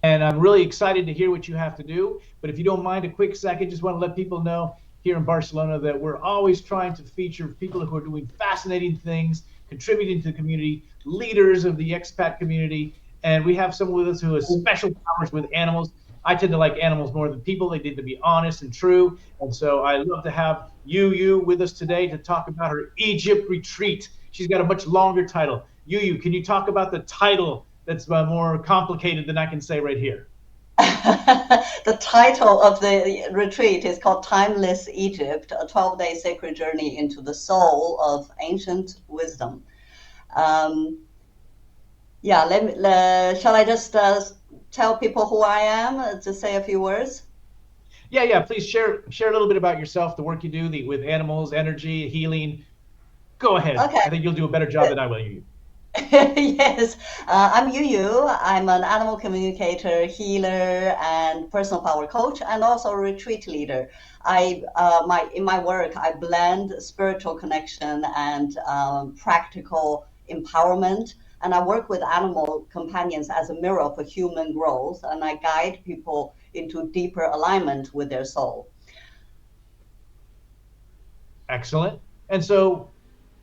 And I'm really excited to hear what you have to do. But if you don't mind a quick second, just want to let people know here in Barcelona that we're always trying to feature people who are doing fascinating things, contributing to the community, leaders of the expat community. And we have someone with us who has special powers with animals. I tend to like animals more than people. They need to be honest and true. And so I love to have YuYu with us today to talk about her Egypt retreat. She's got a much longer title. YuYu, can you talk about the title that's more complicated than I can say right here? The title of the retreat is called Timeless Egypt, a 12-day sacred journey into the soul of ancient wisdom. Um, yeah, shall I just tell people who I am, to say a few words? Yeah. Please share a little bit about yourself, the work you do with animals, energy, healing. Go ahead. Okay. I think you'll do a better job than I will. You. Yes, I'm YuYu. I'm an animal communicator, healer, and personal power coach, and also a retreat leader. In my work, I blend spiritual connection and practical empowerment, and I work with animal companions as a mirror for human growth, and I guide people into deeper alignment with their soul. Excellent. And so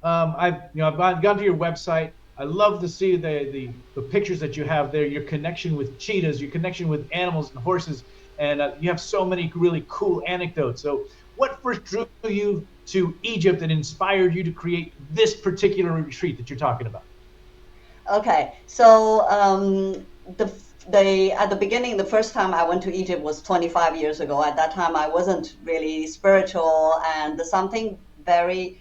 I've gone to your website. I love to see the pictures that you have there. Your connection with cheetahs, your connection with animals and horses, and you have so many really cool anecdotes. So, what first drew you to Egypt and inspired you to create this particular retreat that you're talking about? Okay, so the at the beginning, the first time I went to Egypt was 25 years ago. At that time, I wasn't really spiritual, and something very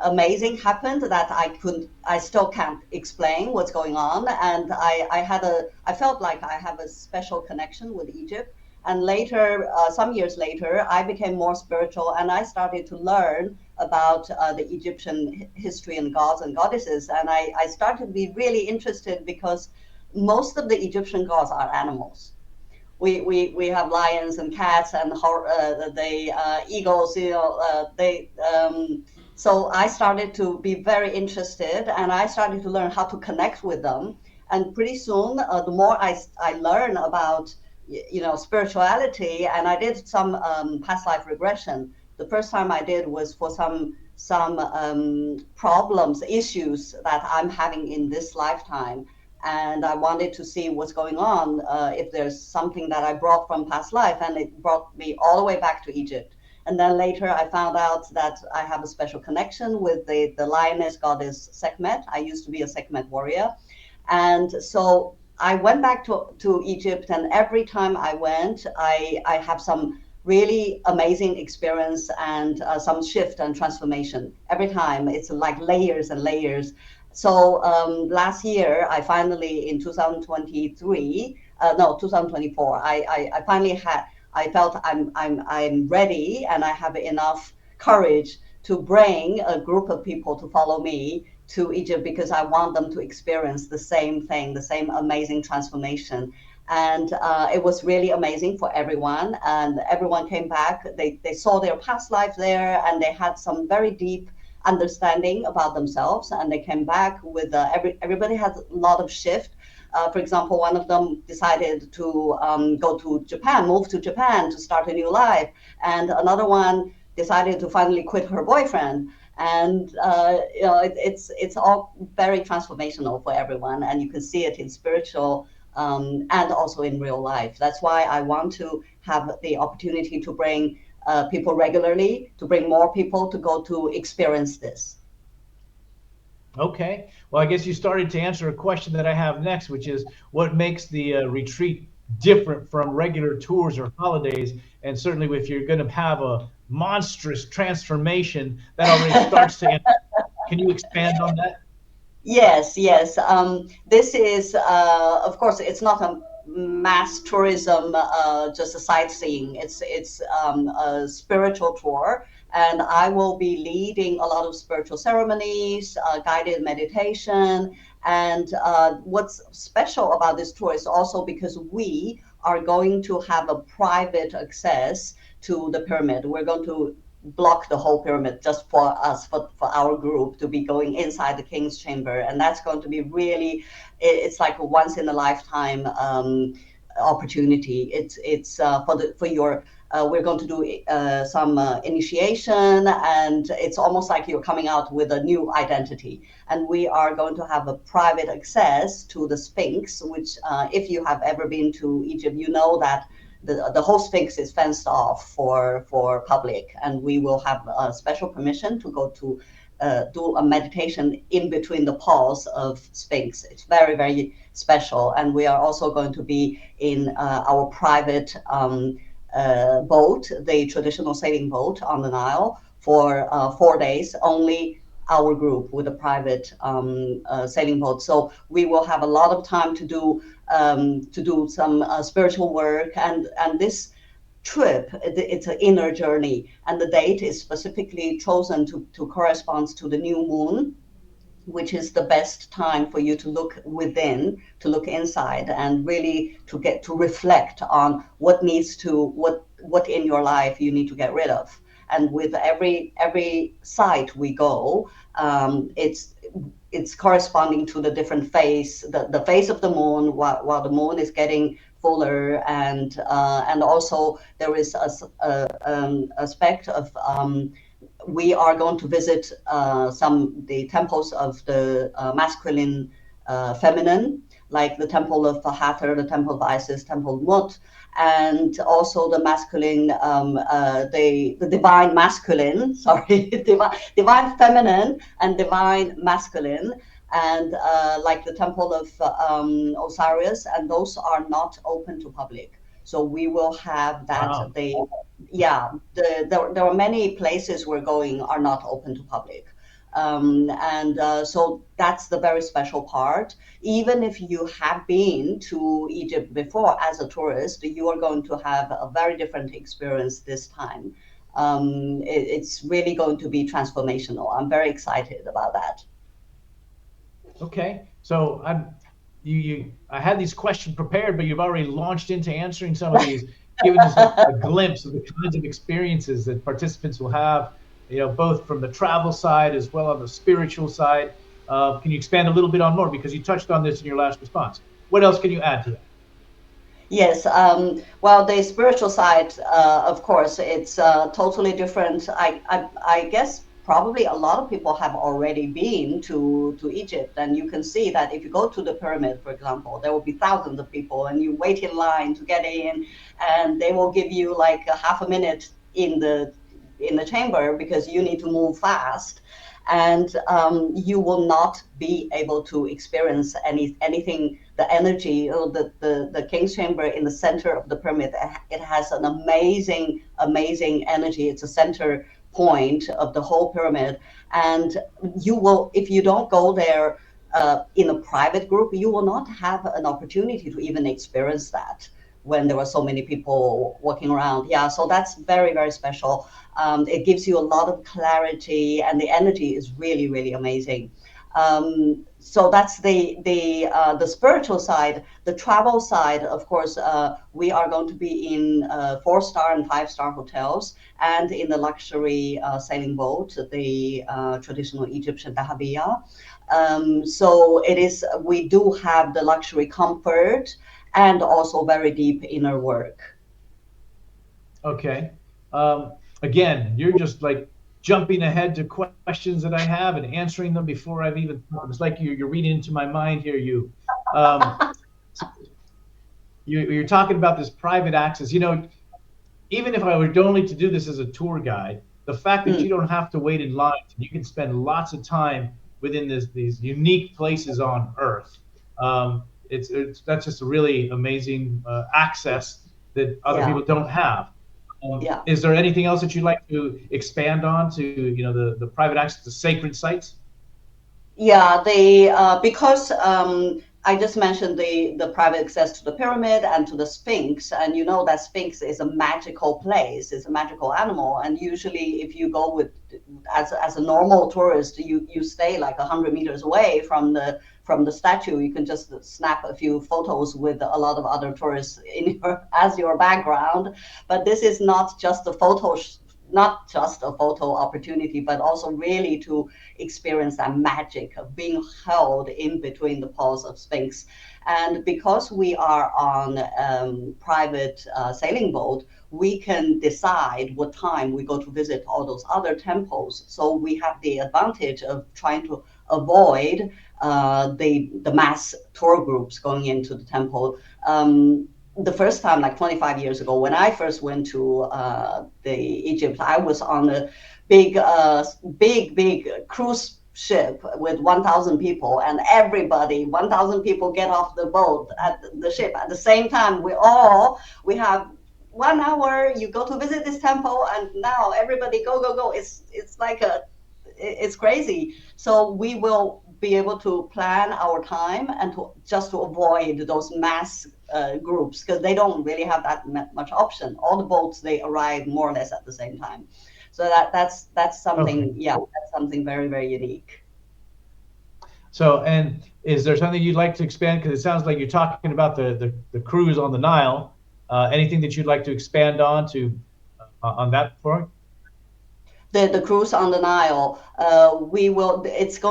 amazing happened that I still can't explain what's going on. And I felt like I have a special connection with Egypt. And later, some years later, I became more spiritual and I started to learn about the Egyptian history and gods and goddesses. And I started to be really interested because most of the Egyptian gods are animals. We have lions and cats and the eagles, so I started to be very interested and I started to learn how to connect with them. And pretty soon, the more I learn about, spirituality, and I did some past life regression. The first time I did was for some problems, issues that I'm having in this lifetime, and I wanted to see what's going on, if there's something that I brought from past life, and it brought me all the way back to Egypt. And then later I found out that I have a special connection with the lioness goddess Sekhmet. I used to be a Sekhmet warrior. And so I went back to Egypt, and every time I went, I have some really amazing experience and some shift and transformation. Every time it's like layers and layers. So last year, I finally, in 2023, no, 2024, I finally I felt I'm ready and I have enough courage to bring a group of people to follow me to Egypt because I want them to experience the same thing, the same amazing transformation. And it was really amazing for everyone. And everyone came back. They saw their past life there and they had some very deep understanding about themselves. And they came back with everybody had a lot of shift. For example, one of them decided to go to Japan, move to Japan to start a new life. And another one decided to finally quit her boyfriend. And it's all very transformational for everyone, and you can see it in spiritual and also in real life. That's why I want to have the opportunity to bring people regularly, to bring more people to go to experience this. Okay. Well, I guess you started to answer a question that I have next, which is what makes the retreat different from regular tours or holidays? And certainly, if you're going to have a monstrous transformation, that already starts to answer. Can you expand on that? Yes, yes. This is, of course, it's not a mass tourism, just a sightseeing. It's a spiritual tour, and I will be leading a lot of spiritual ceremonies, guided meditation. And what's special about this tour is also because we are going to have a private access to the pyramid. We're going to block the whole pyramid just for us, for our group to be going inside the king's chamber, and that's going to be really, it's like a once in a lifetime opportunity. It's for your we're going to do some initiation, and it's almost like you're coming out with a new identity. And we are going to have a private access to the Sphinx, which if you have ever been to Egypt, you know that the whole Sphinx is fenced off for public, and we will have a special permission to go to do a meditation in between the paws of Sphinx. It's very, very special. And we are also going to be in our private boat, the traditional sailing boat on the Nile, for 4 days, only our group with a private sailing boat. So we will have a lot of time to do some spiritual work, and this trip, it's an inner journey, and the date is specifically chosen to correspond to the new moon, which is the best time for you to look within, to look inside, and really to get to reflect on what in your life you need to get rid of. And with every site we go, it's corresponding to the different phase, the phase of the moon, while the moon is getting fuller, and also there is a aspect of we are going to visit the temples of the masculine, feminine, like the temple of Hathor, the temple of Isis, temple of Mut, and also the masculine, the divine masculine, sorry, divine feminine and divine masculine, and like the temple of Osiris, and those are not open to public. So we will have that. Wow. There are many places we're going are not open to public. So that's the very special part. Even if you have been to Egypt before as a tourist, you are going to have a very different experience this time. It's really going to be transformational. I'm very excited about that. Okay. So I had these questions prepared, but you've already launched into answering some of these, giving us a glimpse of the kinds of experiences that participants will have, both from the travel side as well as the spiritual side. Can you expand a little bit on more? Because you touched on this in your last response. What else can you add to that? Yes, well, the spiritual side, of course, it's totally different. I guess probably a lot of people have already been to Egypt, and you can see that if you go to the pyramid, for example, there will be thousands of people, and you wait in line to get in, and they will give you like a half a minute in the chamber because you need to move fast, and you will not be able to experience anything. The energy, the king's chamber in the center of the pyramid, it has an amazing energy. It's a center point of the whole pyramid, and you will, if you don't go there in a private group, you will not have an opportunity to even experience that when there were so many people walking around. Yeah, so that's very, very special. It gives you a lot of clarity, and the energy is really, really amazing. So that's the spiritual side. The travel side, of course, we are going to be in 4-star and 5-star hotels, and in the luxury sailing boat, the traditional Egyptian dahabiya. So it is. We do have the luxury comfort and also very deep inner work. Okay. Again, you're just like jumping ahead to questions that I have and answering them before I've even. It's like you're reading into my mind here. Um, you're talking about this private access. Even if I were only to do this as a tour guide, the fact that you Mm, don't have to wait in line, you can spend lots of time within these unique places on Earth. That's just a really amazing access that other yeah, people don't have. yeah. Is there anything else that you'd like to expand on to the private access to sacred sites? Yeah, the because I just mentioned the private access to the pyramid and to the Sphinx, and you know that Sphinx is a magical place, it's a magical animal, and usually if you go with as a normal tourist, you stay like 100 meters away from the statue. You can just snap a few photos with a lot of other tourists in your as your background, but this is not just a not just a photo opportunity, but also really to experience that magic of being held in between the paws of Sphinx. And because we are on private sailing boat, we can decide what time we go to visit all those other temples. So we have the advantage of trying to avoid the mass tour groups going into the temple. The first time, like 25 years ago, when I first went to the Egypt, I was on a big cruise ship with 1,000 people, and everybody, 1,000 people get off the boat at the ship at the same time. We have 1 hour. You go to visit this temple, and now everybody go. It's like it's crazy. So we will be able to plan our time and to avoid those mass groups, because they don't really have that much option. All the boats, they arrive more or less at the same time. So that's Okay. something, yeah, that's something very, very unique. So, and is there something you'd like to expand? Because it sounds like you're talking about the cruise on the Nile. Anything that you'd like to expand on that point? The cruise on the Nile, we will. It's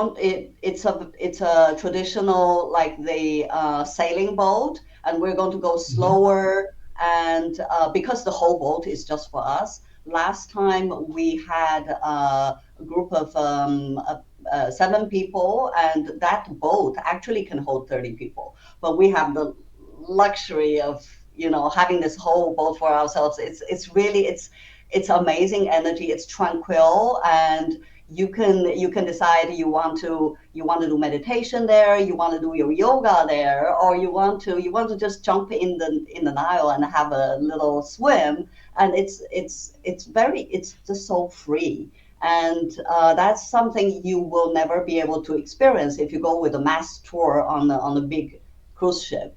a traditional, like the sailing boat, and we're going to go Hmm. slower. And because the whole boat is just for us. Last time we had a group of 7 people, and that boat actually can hold 30 people. But we have the luxury of having this whole boat for ourselves. It's amazing energy. It's tranquil, and you can decide you want to do meditation there, you want to do your yoga there, or you want to just jump in the Nile and have a little swim. And it's just so free. And that's something you will never be able to experience if you go with a mass tour on a big cruise ship.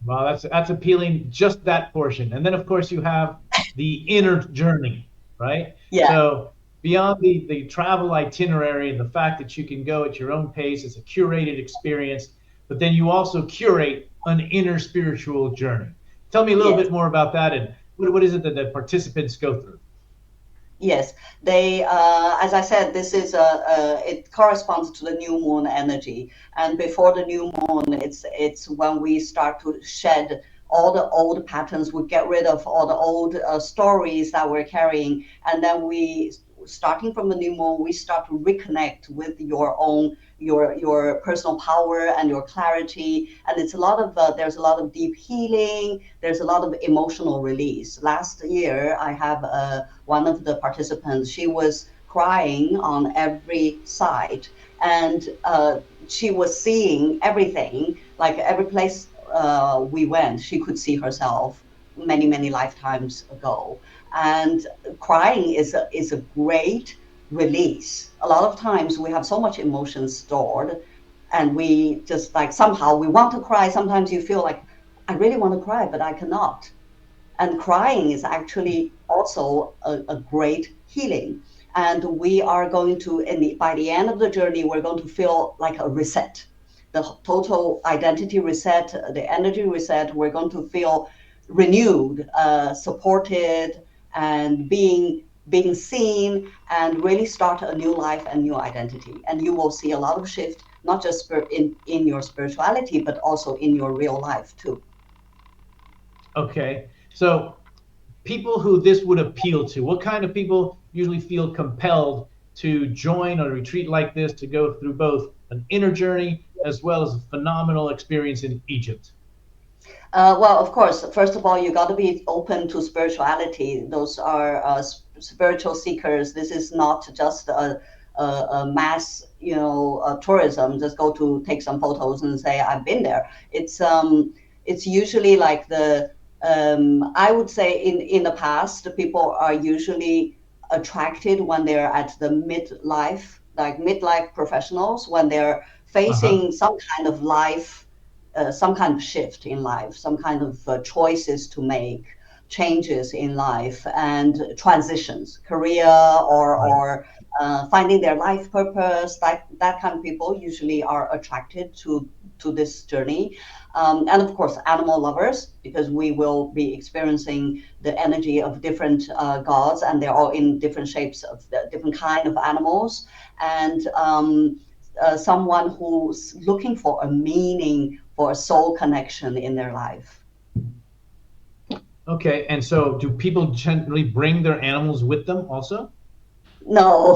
Well, that's appealing, just that portion. And then of course you have the inner journey, right? Yeah. So beyond the travel itinerary and the fact that you can go at your own pace, it's a curated experience, but then you also curate an inner spiritual journey. Tell me a little Yes. bit more about that, and what is it that the participants go through? Yes, as I said, it corresponds to the new moon energy. And before the new moon, it's when we start to shed all the old patterns. We get rid of all the old stories that we're carrying. And then starting from the new moon, we start to reconnect with your personal power and your clarity. And there's a lot of deep healing. There's a lot of emotional release. Last year, I have one of the participants. She was crying on every side, and she was seeing everything. Like every place we went, she could see herself many lifetimes ago. And crying is a great release. A lot of times we have so much emotion stored, and we just, like, somehow we want to cry. Sometimes you feel like, I really want to cry, but I cannot. And crying is actually also a great healing. And we are going to, by the end of the journey, we're going to feel like a reset, the total identity reset, the energy reset. We're going to feel renewed, supported, and being seen, and really start a new life and new identity. And you will see a lot of shift, not just in your spirituality, but also in your real life too. Okay, so people who this would appeal to, what kind of people usually feel compelled to join a retreat like this to go through both an inner journey as well as a phenomenal experience in Egypt? Well, of course, first of all, you got to be open to spirituality. Those are spiritual seekers. This is not just a mass, tourism. Just go to take some photos and say I've been there. It's usually like I would say in the past, people are usually attracted when they're at the midlife, like midlife professionals, when they're Uh-huh. facing some kind of shift in life, some kind of choices to make, changes in life, and transitions, career, or Right. finding their life purpose. That kind of people usually are attracted to this journey. And of course, animal lovers, because we will be experiencing the energy of different gods, and they're all in different shapes of the different kind of animals. And someone who's looking for a meaning, for a soul connection in their life. Okay, and so do people generally bring their animals with them also? No,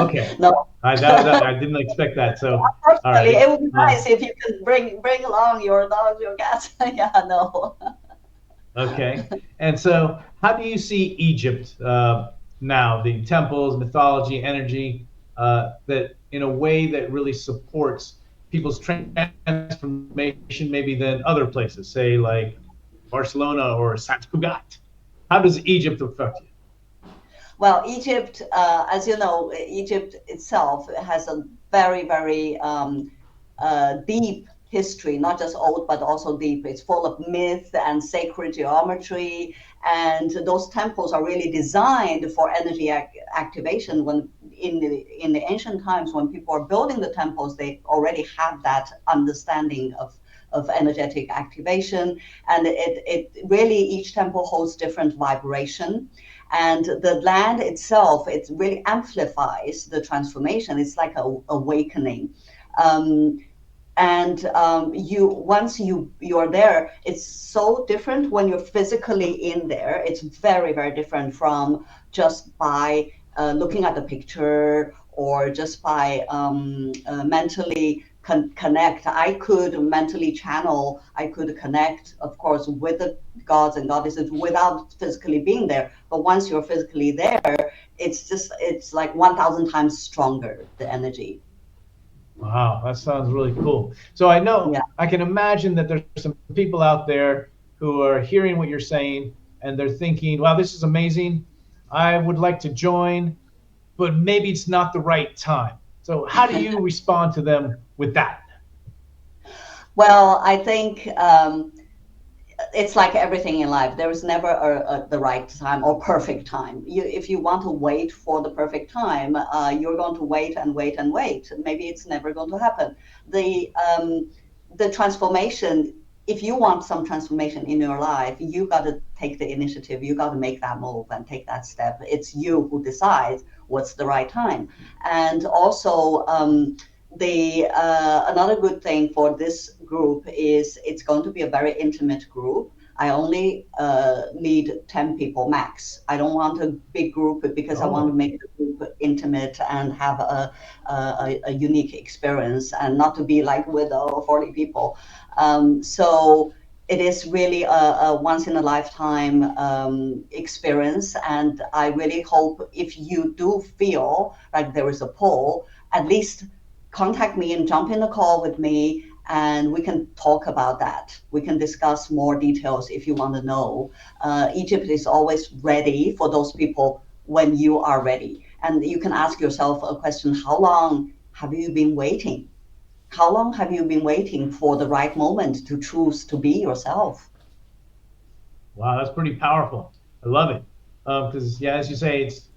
Okay, no. I didn't expect that. So, all Unfortunately, right. it would be nice if you could bring along your dogs, your cats. Yeah, no. Okay, and so how do you see Egypt now, the temples, mythology, energy, that in a way that really supports people's transformation, maybe than other places, say like Barcelona or Sant Cugat? How does Egypt affect you? Well, Egypt, as you know, Egypt itself has a very deep history, not just old, but also deep. It's full of myth and sacred geometry. And those temples are really designed for energy activation. When in the ancient times, when people are building the temples, they already have that understanding of energetic activation. And it really, each temple holds different vibration, and the land itself, it really amplifies the transformation. It's like a awakening. um, and you, once you're there, it's so different when you're physically in there. It's very different from just by looking at the picture, or just by mentally connect. I could mentally channel, I could connect, of course, with the gods and goddesses without physically being there. But once you're physically there, it's like 1,000 times stronger, the energy. Wow, that sounds really cool. So I know Yeah. I can imagine that there's some people out there who are hearing what you're saying and they're thinking, wow, this is amazing. I would like to join, but maybe it's not the right time. So how do you respond to them with that? Well, I think it's like everything in life. There is never the right time or perfect time. If you want to wait for the perfect time, you're going to wait and wait and wait. Maybe it's never going to happen. The transformation. If you want some transformation in your life, you got to take the initiative. You got to make that move and take that step. It's you who decides what's the right time. And also, the another good thing for this group is it's going to be a very intimate group. I only need 10 people max. I don't want a big group, because I want to Oh, make the group intimate and have a unique experience, and not to be like with 40 people. So it is really a once in a lifetime experience. And I really hope, if you do feel like there is a pull, at least contact me and jump in the call with me, and we can talk about that. We can discuss more details if you want to know. Egypt is always ready for those people when you are ready. And you can ask yourself a question: how long have you been waiting? How long have you been waiting for the right moment to choose to be yourself? wow, that's pretty powerful. I love it. Because, yeah, as you say, it's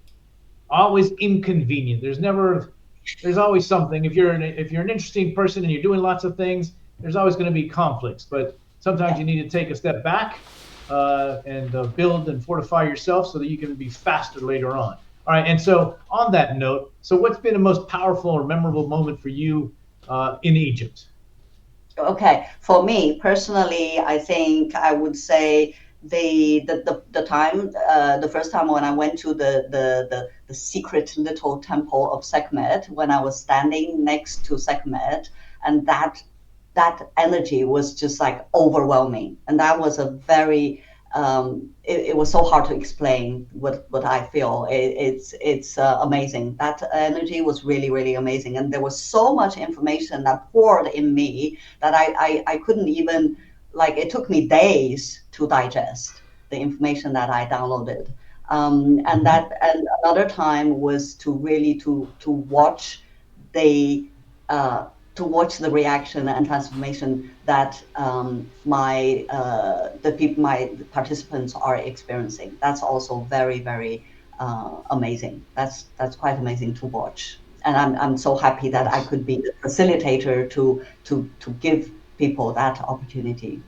always inconvenient. There's always something. If you're an interesting person and you're doing lots of things, there's always going to be conflicts. But sometimes Yeah. you need to take a step back and build and fortify yourself so that you can be faster later on. All right. And so on that note, so what's been the most powerful or memorable moment for you in Egypt? Okay, for me personally, I think I would say the time, the first time when I went to the secret little temple of Sekhmet, when I was standing next to Sekhmet, and that energy was just like overwhelming. And that was a very it was so hard to explain what I feel. It's amazing. That energy was really amazing, and there was so much information that poured in me that I couldn't even, like, it took me days to digest the information that I downloaded. And Mm-hmm. that, and another time was to really to watch the to watch the reaction and transformation that my the people, my participants are experiencing. That's also very amazing. That's quite amazing to watch. And I'm so happy that I That's could be the facilitator to give people that opportunity.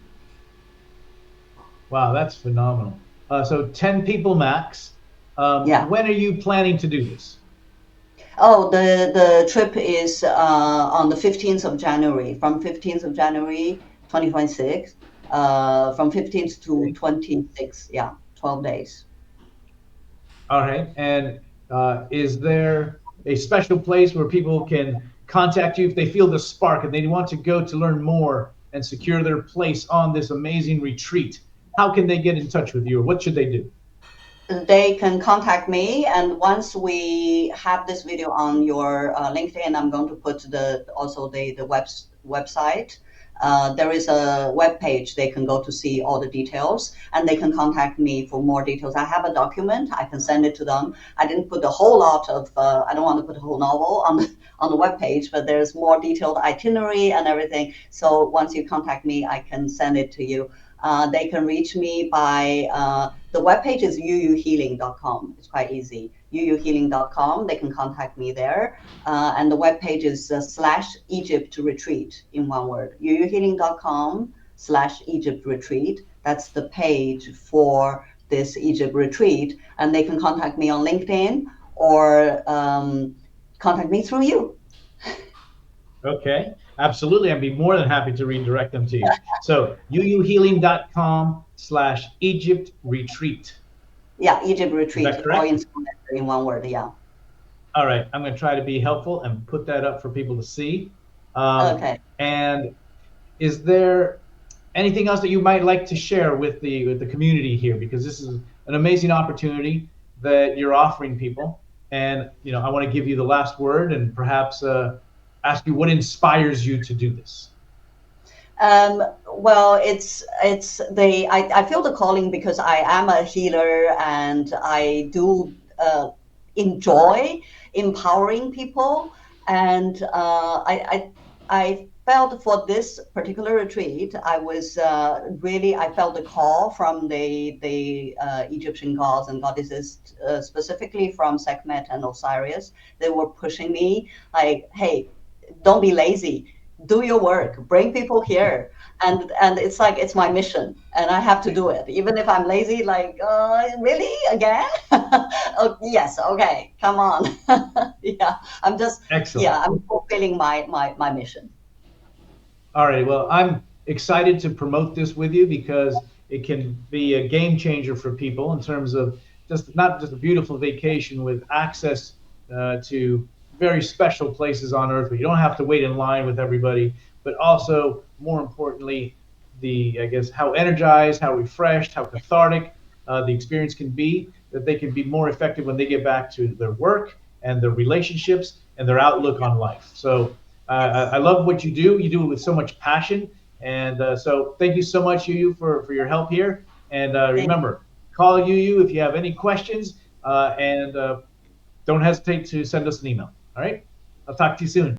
wow, that's phenomenal. So 10 people max. Yeah. When are you planning to do this? Oh, the trip is on the 15th of January, from 15th of January 2026, from 15th to Okay. 26th. Yeah, 12 days. All right. And is there a special place where people can contact you if they feel the spark and they want to go to learn more and secure their place on this amazing retreat? How can they get in touch with you, or what should they do? They can contact me, and once we have this video on your LinkedIn, I'm going to put the also the website. There is a web page they can go to see all the details, and they can contact me for more details. I have a document, I can send it to them. I didn't put a whole lot of I don't want to put a whole novel on the web page, but there's more detailed itinerary and everything. So once you contact me, I can send it to you. They can reach me by the webpage is yuyuhealing.com. It's quite easy. yuyuhealing.com. They can contact me there. And the webpage is slash Egypt retreat in one word. yuyuhealing.com slash Egypt retreat. That's the page for this Egypt retreat. And they can contact me on LinkedIn or contact me through you. Okay, absolutely. I'd be more than happy to redirect them to you. So, yuuhealing.com/Egypt retreat. Yeah, Egypt Is that retreat, all correct? in one word. Yeah. All right. I'm going to try to be helpful and put that up for people to see. Okay. And is there anything else that you might like to share with the community here? Because this is an amazing opportunity that you're offering people. And I want to give you the last word and perhaps ask you what inspires you to do this. Well, I feel the calling because I am a healer and I do enjoy empowering people. And I felt for this particular retreat, I felt the call from the Egyptian gods and goddesses, specifically from Sekhmet and Osiris. They were pushing me like, hey, don't be lazy, do your work, bring people here. And it's like it's my mission and I have to do it even if I'm lazy, like really again. Oh, yes, okay, come on. Yeah, I'm just, Excellent. yeah, I'm fulfilling my mission. All right. Well, I'm excited to promote this with you because it can be a game changer for people in terms of just not just a beautiful vacation with access to very special places on Earth where you don't have to wait in line with everybody, but also more importantly, the I guess how energized, how refreshed, how cathartic the experience can be. That they can be more effective when they get back to their work and their relationships and their outlook on life. So Yes. I love what you do. You do it with so much passion. And so thank you so much, YuYu, for your help here. And Thank remember, call YuYu if you have any questions. And don't hesitate to send us an email. All right. I'll talk to you soon.